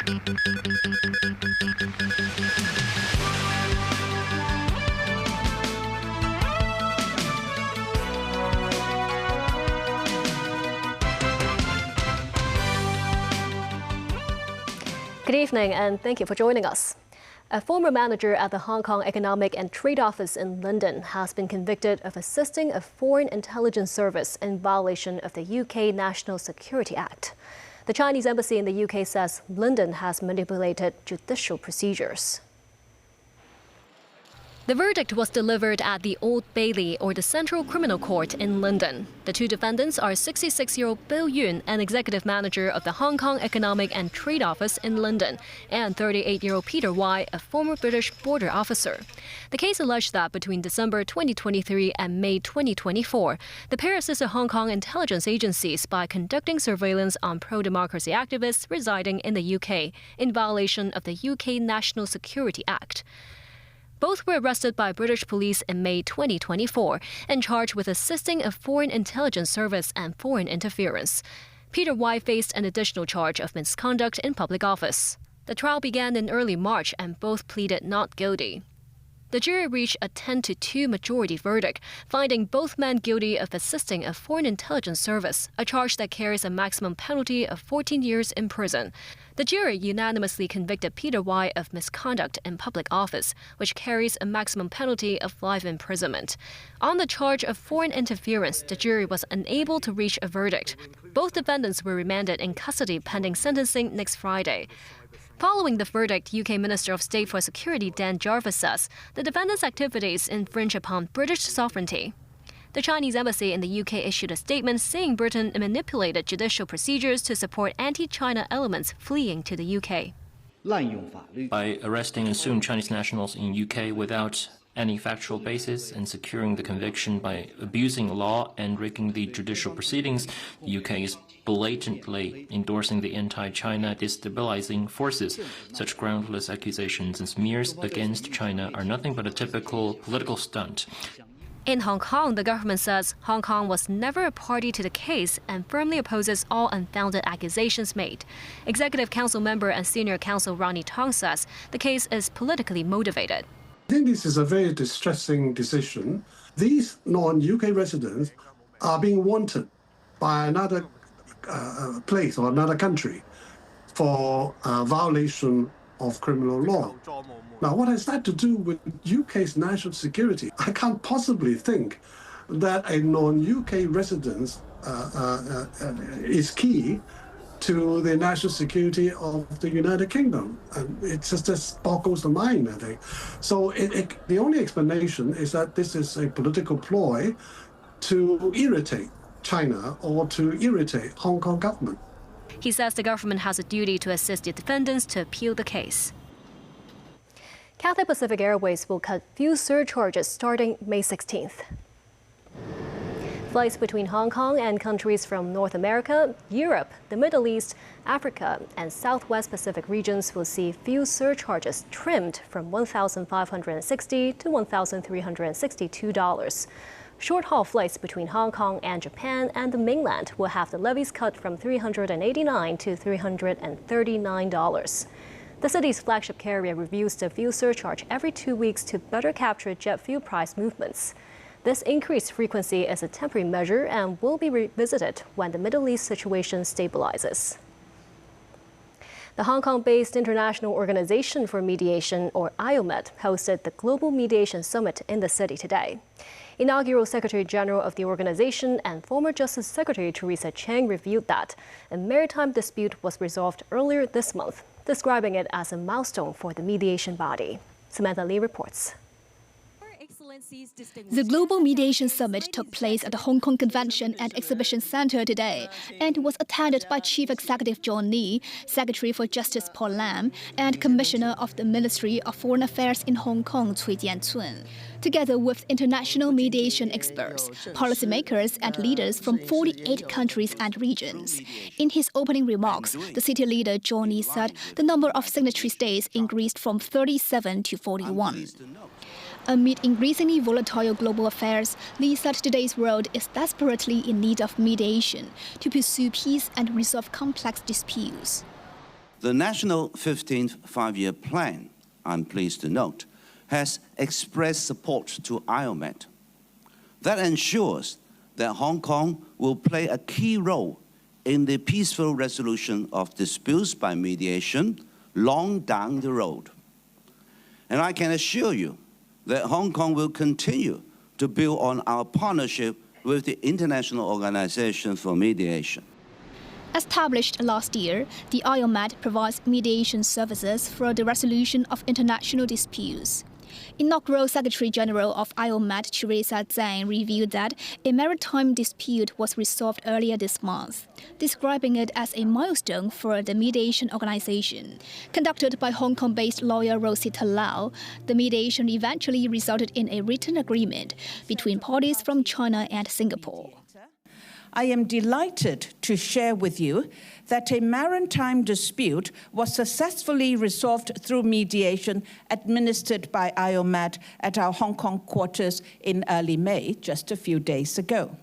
Good evening, and thank you for joining us. A former manager at the Hong Kong Economic and Trade Office in London has been convicted of assisting a foreign intelligence service in violation of the UK National Security Act. The Chinese embassy in the UK says London has manipulated judicial procedures. The verdict was delivered at the Old Bailey, or the Central Criminal Court in London. The two defendants are 66-year-old Bill Yun, an executive manager of the Hong Kong Economic and Trade Office in London, and 38-year-old Peter Wai, a former British border officer. The case alleged that between December 2023 and May 2024, the pair assisted Hong Kong intelligence agencies by conducting surveillance on pro-democracy activists residing in the UK in violation of the UK National Security Act. Both were arrested by British police in May 2024 and charged with assisting a foreign intelligence service and foreign interference. Peter Wai faced an additional charge of misconduct in public office. The trial began in early March and both pleaded not guilty. The jury reached a 10-2 majority verdict, finding both men guilty of assisting a foreign intelligence service, a charge that carries a maximum penalty of 14 years in prison. The jury unanimously convicted Peter Wai of misconduct in public office, which carries a maximum penalty of life imprisonment. On the charge of foreign interference, the jury was unable to reach a verdict. Both defendants were remanded in custody pending sentencing next Friday. Following the verdict, UK Minister of State for Security Dan Jarvis says the defendants' activities infringe upon British sovereignty. The Chinese embassy in the UK issued a statement saying Britain manipulated judicial procedures to support anti-China elements fleeing to the UK. By arresting and suing Chinese nationals in UK without any factual basis and securing the conviction by abusing law and rigging the judicial proceedings, the UK is blatantly endorsing the anti-China destabilizing forces. Such groundless accusations and smears against China are nothing but a typical political stunt. In Hong Kong, the government says Hong Kong was never a party to the case and firmly opposes all unfounded accusations made. Executive Council member and Senior Counsel Ronnie Tong says the case is politically motivated. I think this is a very distressing decision. These non-UK residents are being wanted by another place or another country for violation of criminal law. Now, what has that to do with UK's national security? I can't possibly think that a non-UK resident is key to the national security of the United Kingdom. It just boggles the mind, I think. So the only explanation is that this is a political ploy to irritate China or to irritate Hong Kong government. He says the government has a duty to assist the defendants to appeal the case. Cathay Pacific Airways will cut fuel surcharges starting May 16th. Flights between Hong Kong and countries from North America, Europe, the Middle East, Africa, and Southwest Pacific regions will see fuel surcharges trimmed from $1,560 to $1,362. Short-haul flights between Hong Kong and Japan and the mainland will have the levies cut from $389 to $339. The city's flagship carrier reviews the fuel surcharge every 2 weeks to better capture jet fuel price movements. This increased frequency is a temporary measure and will be revisited when the Middle East situation stabilizes. The Hong Kong-based International Organization for Mediation, or IOMED, hosted the Global Mediation Summit in the city today. Inaugural Secretary General of the organization and former Justice Secretary Teresa Chang revealed that a maritime dispute was resolved earlier this month, describing it as a milestone for the mediation body. Samantha Lee reports. The Global Mediation Summit took place at the Hong Kong Convention and Exhibition Centre today and was attended by Chief Executive John Lee, Secretary for Justice Paul Lam, and Commissioner of the Ministry of Foreign Affairs in Hong Kong, Cui Jianchun, together with international mediation experts, policymakers, and leaders from 48 countries and regions. In his opening remarks, the city leader John Lee said the number of signatory states increased from 37 to 41. Amid increasingly volatile global affairs, Lee said today's world is desperately in need of mediation to pursue peace and resolve complex disputes. The National 15th Five-Year Plan, I'm pleased to note, has expressed support to IOMAT. That ensures that Hong Kong will play a key role in the peaceful resolution of disputes by mediation long down the road. And I can assure you that Hong Kong will continue to build on our partnership with the International Organization for Mediation. Established last year, the IOMAT provides mediation services for the resolution of international disputes. Inaugural Secretary-General of IOMAT, Teresa Zhang, revealed that a maritime dispute was resolved earlier this month, describing it as a milestone for the mediation organization. Conducted by Hong Kong-based lawyer Rosita Lau, the mediation eventually resulted in a written agreement between parties from China and Singapore. I am delighted to share with you that a maritime dispute was successfully resolved through mediation administered by IOMAT at our Hong Kong quarters in early May, just a few days ago.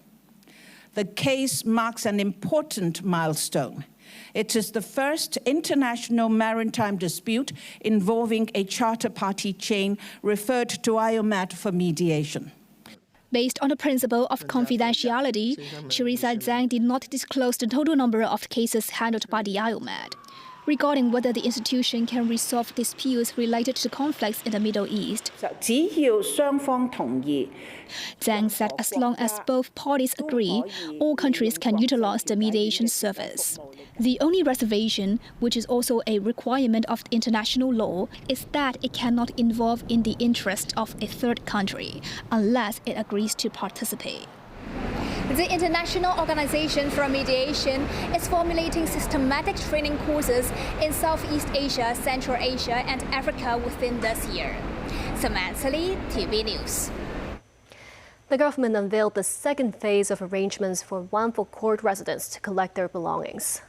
The case marks an important milestone. It is the first international maritime dispute involving a charter party chain referred to IOMAT for mediation. Based on the principle of confidentiality, Teresa Zhang did not disclose the total number of cases handled by the IOMAT. Regarding whether the institution can resolve disputes related to conflicts in the Middle East, Zhang said as long as both parties agree, all countries can utilize the mediation service. The only reservation, which is also a requirement of international law, is that it cannot involve in the interest of a third country, unless it agrees to participate. The International Organization for Mediation is formulating systematic training courses in Southeast Asia, Central Asia, and Africa within this year. Samantha Lee, TV News. The government unveiled the second phase of arrangements for Wanful Court residents to collect their belongings.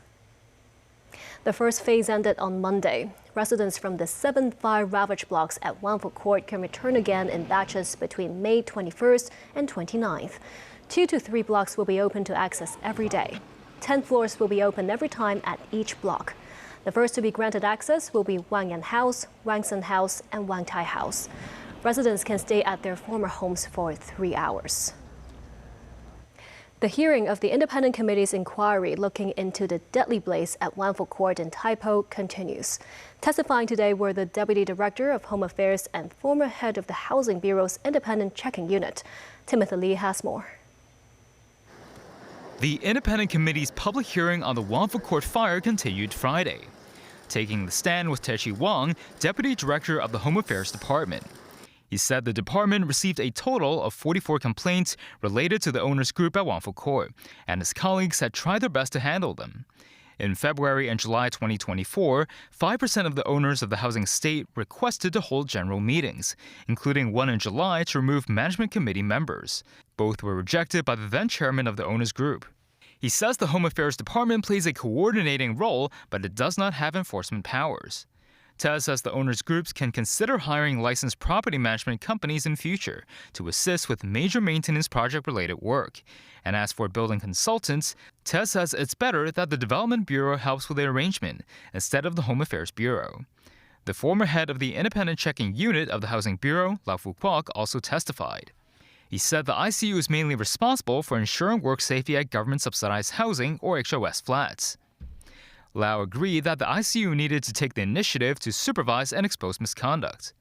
The first phase ended on Monday. Residents from the 7 fire-ravaged blocks at Wanful Court can return again in batches between May 21st and 29th. 2 to 3 blocks will be open to access every day. 10 floors will be open every time at each block. The first to be granted access will be Wang Yan House, Wang Sun House, and Wang Tai House. Residents can stay at their former homes for 3 hours. The hearing of the Independent Committee's inquiry looking into the deadly blaze at Wanful Court in Tai Po continues. Testifying today were the Deputy Director of Home Affairs and former head of the Housing Bureau's Independent Checking Unit. Timothy Lee has more. The Independent Committee's public hearing on the Wanful Court fire continued Friday. Taking the stand was Techi Wang, Deputy Director of the Home Affairs Department. He said the department received a total of 44 complaints related to the owners group at Wanful Court, and his colleagues had tried their best to handle them. In February and July 2024, 5% of the owners of the housing estate requested to hold general meetings, including one in July to remove management committee members. Both were rejected by the then chairman of the owners group. He says the Home Affairs Department plays a coordinating role, but it does not have enforcement powers. Tez says the owners groups can consider hiring licensed property management companies in future to assist with major maintenance project-related work. And as for building consultants, Tez says it's better that the Development Bureau helps with the arrangement instead of the Home Affairs Bureau. The former head of the Independent Checking Unit of the Housing Bureau, Lau Fu-kwok, also testified. He said the ICU is mainly responsible for ensuring work safety at government-subsidized housing or HOS flats. Lau agreed that the ICU needed to take the initiative to supervise and expose misconduct.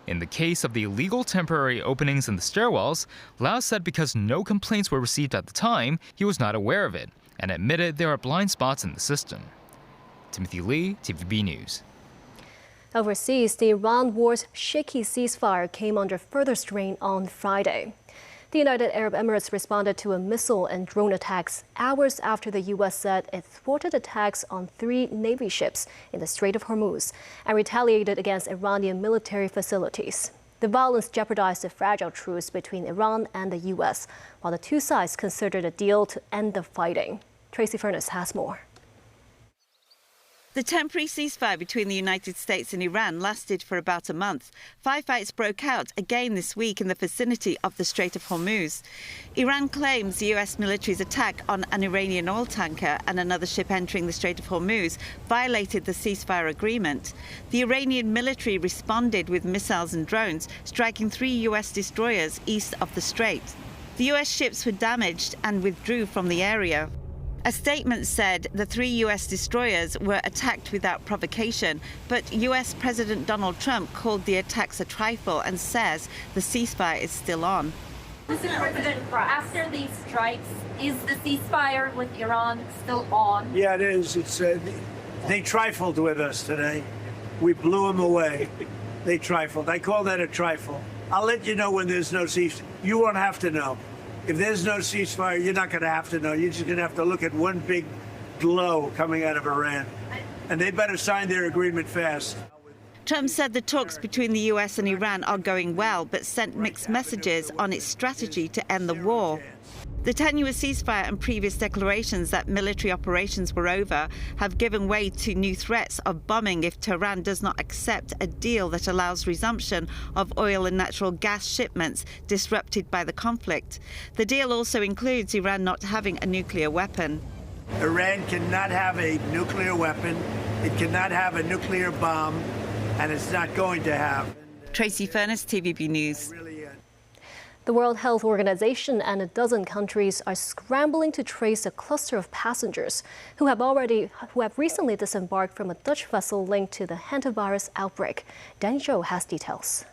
In the case of the illegal temporary openings in the stairwells, Lau said because no complaints were received at the time, he was not aware of it, and admitted there are blind spots in the system. Timothy Lee, TVB News. Overseas, the Iran war's shaky ceasefire came under further strain on Friday. The United Arab Emirates responded to a missile and drone attacks hours after the U.S. said it thwarted attacks on 3 Navy ships in the Strait of Hormuz and retaliated against Iranian military facilities. The violence jeopardized the fragile truce between Iran and the U.S., while the two sides considered a deal to end the fighting. Tracy Furness has more. The temporary ceasefire between the United States and Iran lasted for about a month. Firefights broke out again this week in the vicinity of the Strait of Hormuz. Iran claims the US military's attack on an Iranian oil tanker and another ship entering the Strait of Hormuz violated the ceasefire agreement. The Iranian military responded with missiles and drones, striking 3 US destroyers east of the strait. The US ships were damaged and withdrew from the area. A statement said the 3 US destroyers were attacked without provocation, but US President Donald Trump called the attacks a trifle and says the ceasefire is still on. Mr. President, after these strikes, is the ceasefire with Iran still on? Yeah, it is. They trifled with us today. We blew them away. They trifled. I call that a trifle. I'll let you know when there's no ceasefire. You won't have to know. If there's no ceasefire, you're not going to have to know. You're just going to have to look at one big glow coming out of Iran. And they better sign their agreement fast. Trump said the talks between the US and Iran are going well, but sent mixed messages on its strategy to end the war. The tenuous ceasefire and previous declarations that military operations were over have given way to new threats of bombing if Tehran does not accept a deal that allows resumption of oil and natural gas shipments disrupted by the conflict. The deal also includes Iran not having a nuclear weapon. Iran cannot have a nuclear weapon. It cannot have a nuclear bomb, and it's not going to have. Tracy Furness, TVB News. The World Health Organization and a dozen countries are scrambling to trace a cluster of passengers who have recently disembarked from a Dutch vessel linked to the Hantavirus outbreak. Danny Zhou has details.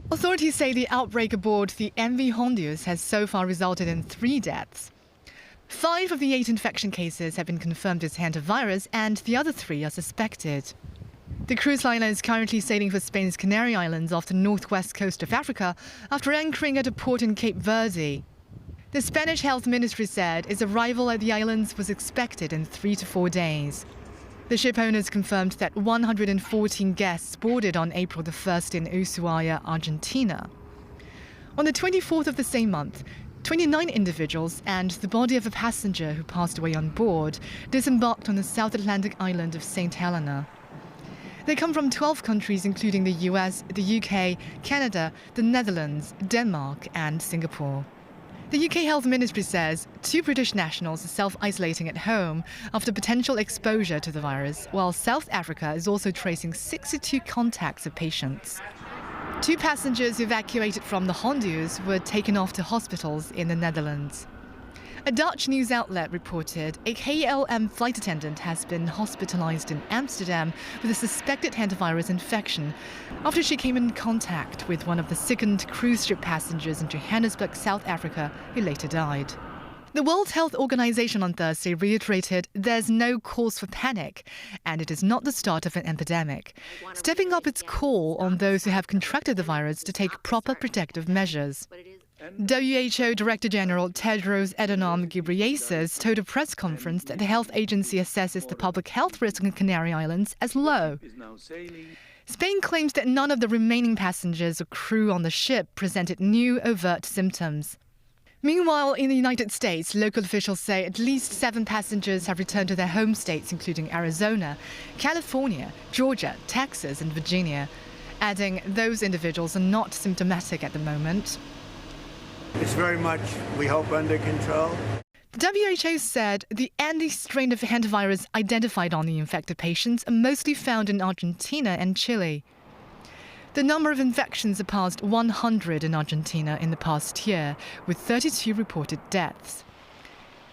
Authorities say the outbreak aboard the MV Hondius has so far resulted in 3 deaths. 5 of the 8 infection cases have been confirmed as hantavirus, and the other 3 are suspected. The cruise liner is currently sailing for Spain's Canary Islands off the northwest coast of Africa after anchoring at a port in Cape Verde. The Spanish Health Ministry said its arrival at the islands was expected in 3 to 4 days. The ship owners confirmed that 114 guests boarded on April the 1st in Ushuaia, Argentina. On the 24th of the same month, 29 individuals and the body of a passenger who passed away on board disembarked on the South Atlantic island of St. Helena. They come from 12 countries, including the US, the UK, Canada, the Netherlands, Denmark and Singapore. The UK Health Ministry says 2 British nationals are self-isolating at home after potential exposure to the virus, while South Africa is also tracing 62 contacts of patients. 2 passengers evacuated from the Hondius were taken off to hospitals in the Netherlands. A Dutch news outlet reported a KLM flight attendant has been hospitalized in Amsterdam with a suspected hantavirus infection after she came in contact with one of the sickened cruise ship passengers in Johannesburg, South Africa, who later died. The World Health Organization on Thursday reiterated there's no cause for panic and it is not the start of an epidemic, stepping up its call on those who have contracted the virus to take proper protective measures. WHO Director General Tedros Adhanom Ghebreyesus told a press conference that the health agency assesses the public health risk on Canary Islands as low. Spain claims that none of the remaining passengers or crew on the ship presented new overt symptoms. Meanwhile, in the United States, local officials say at least 7 passengers have returned to their home states, including Arizona, California, Georgia, Texas and Virginia, adding those individuals are not symptomatic at the moment. It's very much, we hope, under control. The WHO said the Andes strain of hantavirus identified on the infected patients are mostly found in Argentina and Chile. The number of infections surpassed 100 in Argentina in the past year, with 32 reported deaths.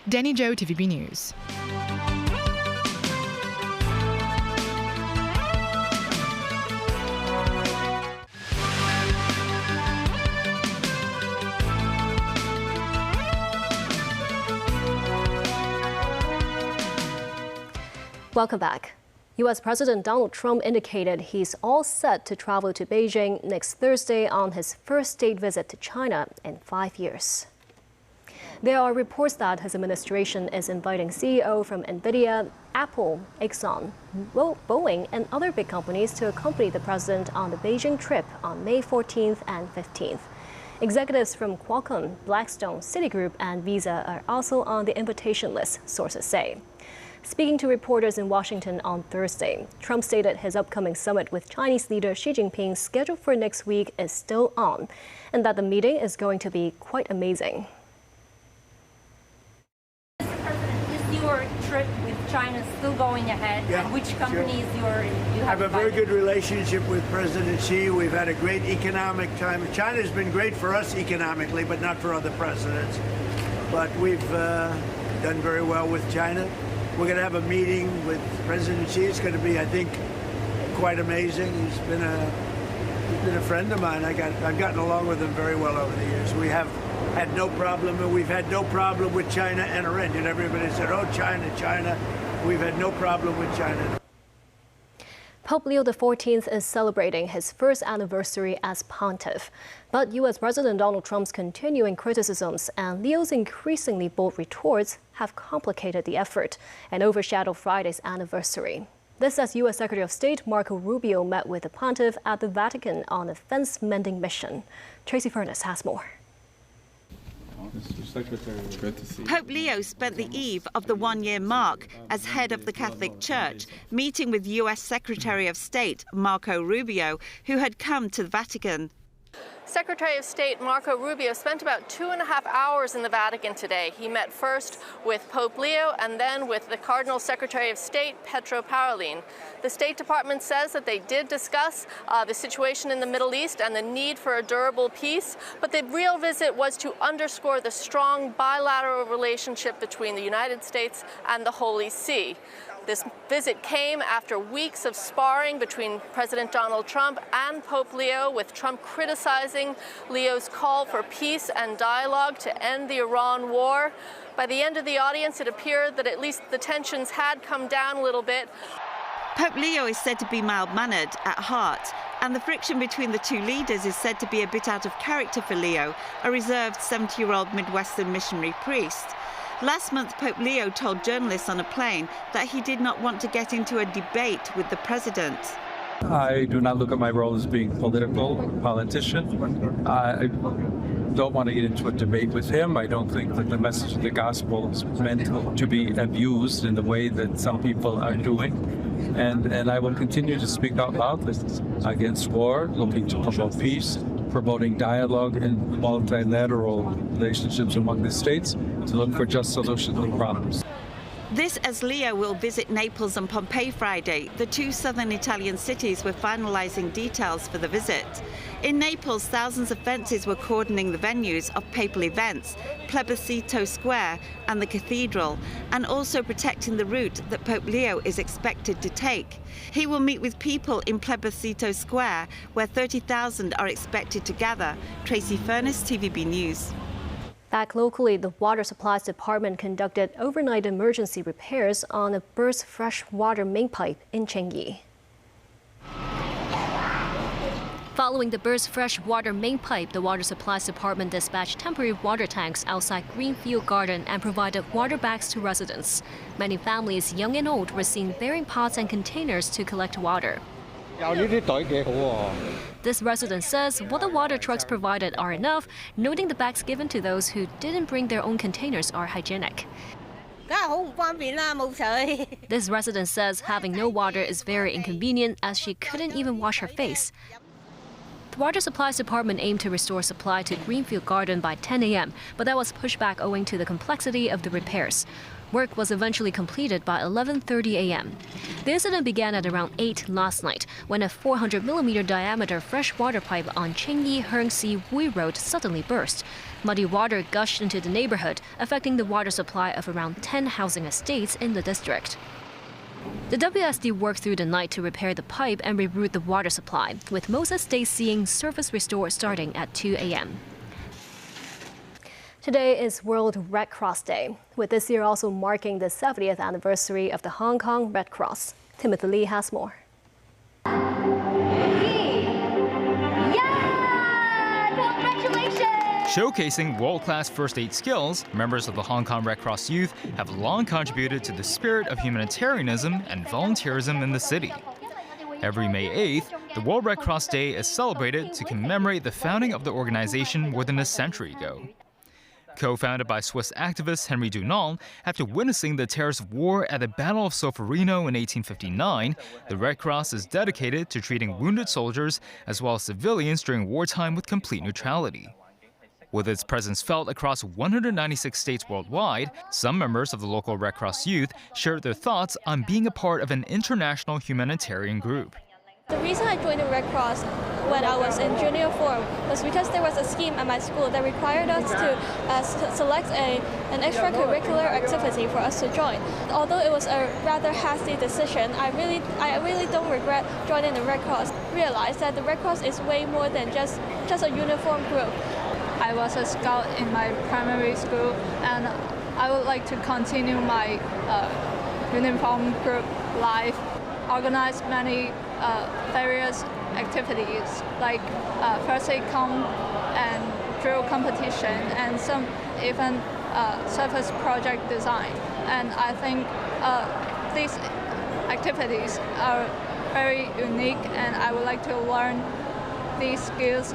Danny Zhou, TVB News. Welcome back. U.S. President Donald Trump indicated he's all set to travel to Beijing next Thursday on his first state visit to China in 5 years. There are reports that his administration is inviting CEO from NVIDIA, Apple, Exxon, Boeing, and other big companies to accompany the president on the Beijing trip on May 14th and 15th. Executives from Qualcomm, Blackstone, Citigroup, and Visa are also on the invitation list, sources say. Speaking to reporters in Washington on Thursday, Trump stated his upcoming summit with Chinese leader Xi Jinping, scheduled for next week, is still on, and that the meeting is going to be quite amazing. Mr. President, is your trip with China still going ahead? Yeah, and which companies you have a very good relationship with President Xi. We've had a great economic time. China's been great for us economically, but not for other presidents. But we've done very well with China. We're going to have a meeting with President Xi. It's going to be, I think, quite amazing. He's been a friend of mine. I've gotten along with him very well over the years. We have had no problem, and we've had no problem with China and Iran. And everybody said, "Oh, China, China." We've had no problem with China. Pope Leo XIV is celebrating his first anniversary as pontiff. But U.S. President Donald Trump's continuing criticisms and Leo's increasingly bold retorts have complicated the effort and overshadowed Friday's anniversary. This as U.S. Secretary of State Marco Rubio met with the pontiff at the Vatican on a fence-mending mission. Tracy Furness has more. Mr. Secretary, good to see you. Pope Leo spent the eve of the one-year mark as head of the Catholic Church, meeting with U.S. Secretary of State Marco Rubio, who had come to the Vatican. Secretary of State Marco Rubio spent about 2.5 hours in the Vatican today. He met first with Pope Leo and then with the Cardinal Secretary of State, Pietro Parolin. The State Department says that they did discuss the situation in the Middle East and the need for a durable peace, but the real visit was to underscore the strong bilateral relationship between the United States and the Holy See. This visit came after weeks of sparring between President Donald Trump and Pope Leo, with Trump criticizing Leo's call for peace and dialogue to end the Iran war. By the end of the audience, it appeared that at least the tensions had come down a little bit. Pope Leo is said to be mild-mannered at heart, and the friction between the two leaders is said to be a bit out of character for Leo, a reserved 70-year-old Midwestern missionary priest. Last month, Pope Leo told journalists on a plane that he did not want to get into a debate with the president. I do not look at my role as being politician. I don't want to get into a debate with him. I don't think that the message of the gospel is meant to be abused in the way that some people are doing. And I will continue to speak out loudly against war, looking to promote peace, promoting dialogue and multilateral relationships among the states to look for just solutions to problems. This as Leo will visit Naples and Pompeii Friday, the two southern Italian cities were finalizing details for the visit. In Naples, thousands of fences were cordoning the venues of papal events, Plebiscito Square and the cathedral, and also protecting the route that Pope Leo is expected to take. He will meet with people in Plebiscito Square, where 30,000 are expected to gather. Tracy Furness, TVB News. Back locally, the Water Supplies Department conducted overnight emergency repairs on a burst freshwater main pipe in Chengyi. Following the burst freshwater main pipe, the Water Supplies Department dispatched temporary water tanks outside Greenfield Garden and provided water bags to residents. Many families, young and old, were seen bearing pots and containers to collect water. This resident says what the water trucks provided are enough, noting the bags given to those who didn't bring their own containers are hygienic. This resident says having no water is very inconvenient, as she couldn't even wash her face. The Water Supplies Department aimed to restore supply to Greenfield Garden by 10 a.m., but that was pushed back owing to the complexity of the repairs. Work was eventually completed by 11:30 a.m. The incident began at around 8 last night, when a 400mm diameter freshwater pipe on Chengyi-Hengxi Wui Road suddenly burst. Muddy water gushed into the neighborhood, affecting the water supply of around 10 housing estates in the district. The WSD worked through the night to repair the pipe and reroute the water supply, with most estates seeing service restored starting at 2 a.m. Today is World Red Cross Day, with this year also marking the 70th anniversary of the Hong Kong Red Cross. Timothy Lee has more. Showcasing world-class first aid skills, members of the Hong Kong Red Cross Youth have long contributed to the spirit of humanitarianism and volunteerism in the city. Every May 8th, the World Red Cross Day is celebrated to commemorate the founding of the organization more than a century ago. Co-founded by Swiss activist Henry Dunant, after witnessing the terrors of war at the Battle of Solferino in 1859, the Red Cross is dedicated to treating wounded soldiers as well as civilians during wartime with complete neutrality. With its presence felt across 196 states worldwide, some members of the local Red Cross youth shared their thoughts on being a part of an international humanitarian group. The reason I joined the Red Cross when I was in junior form was because there was a scheme at my school that required us to select an extracurricular activity for us to join. Although it was a rather hasty decision, I really don't regret joining the Red Cross. Realized that the Red Cross is way more than just a uniform group. I was a scout in my primary school, and I would like to continue my uniform group life, organize many various activities like first aid camp and drill competition, and some even surface project design. And I think these activities are very unique, and I would like to learn these skills.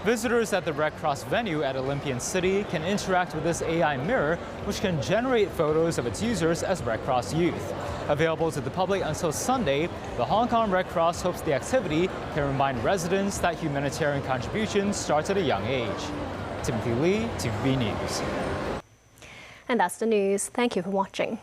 Visitors at the Red Cross venue at Olympian City can interact with this AI mirror, which can generate photos of its users as Red Cross youth. Available to the public until Sunday, the Hong Kong Red Cross hopes the activity can remind residents that humanitarian contributions start at a young age. Timothy Lee, TVB News. And that's the news. Thank you for watching.